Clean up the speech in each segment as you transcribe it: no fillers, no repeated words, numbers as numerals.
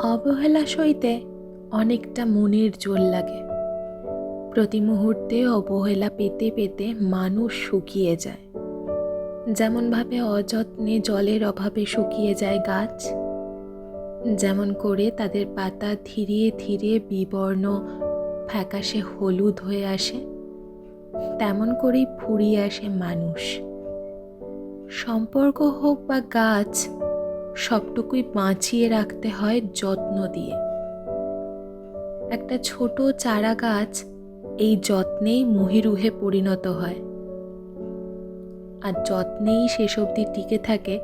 অবহেলা সইতে অনেকটা মনের জোর লাগে। প্রতি মুহূর্তে অবহেলা পেতে পেতে মানুষ শুকিয়ে যায়। যেমনভাবে অযত্নে জলের অভাবে শুকিয়ে যায় গাছ, যেমন করে তাদের পাতা ধীরে ধীরে বিবর্ণ ফ্যাকাশে হলুদ হয়ে আসে, তেমন করেই ফুরিয়ে আসে মানুষ। সম্পর্ক হোক বা গাছ, সবটুকুই বাঁচিয়ে রাখতে হয় যত্ন দিয়ে। একটা ছোট চারা গাছ এই যত্নেই মহিরুহে পরিণত হয়, আর যত্নেই শেষ অবধি টিকে থাকে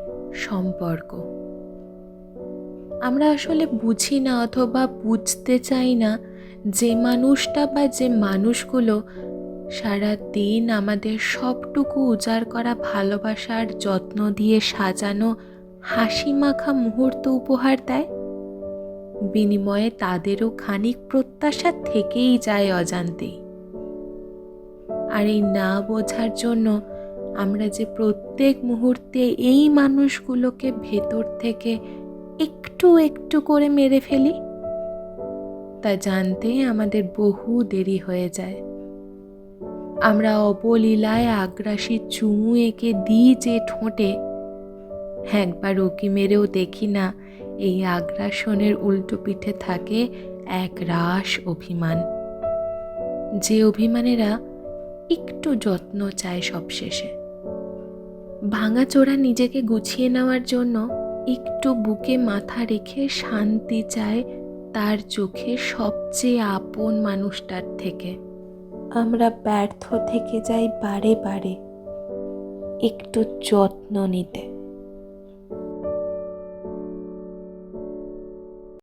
সম্পর্ক। আমরা আসলে বুঝি না অথবা বুঝতে চাই না যে মানুষটা বা যে মানুষগুলো সারা দিন আমাদের সবটুকু উজাড় করা ভালোবাসার যত্ন দিয়ে সাজানো হাসি মাখা মুহূর্ত উপহার দেয়, বিনিময়ে তাদেরও খানিক প্রত্যাশা থেকেই যায় অজান্তেই। আর এই না বোঝার জন্য আমরা যে প্রত্যেক মুহূর্তে এই মানুষগুলোকে ভেতর থেকে একটু একটু করে মেরে ফেলি, তা জানতে আমাদের বহু দেরি হয়ে যায়। আমরা অবলীলায় আগ্রাসী চুমু এঁকে দিই যে ঠোঁটে, একবার উকি মেরেও দেখি না এই আগ্রাসনের উল্টো পিঠে থাকে এক রাশ অভিমান, যে অভিমানেরা একটু যত্ন চায় সবশেষে। ভাঙাচোরা নিজেকে গুছিয়ে নেওয়ার জন্য একটু বুকে মাথা রেখে শান্তি চায় তার চোখে সবচেয়ে আপন মানুষটার থেকে। আমরা ব্যর্থ থেকে যাই বারে বারে একটু যত্ন নিতে।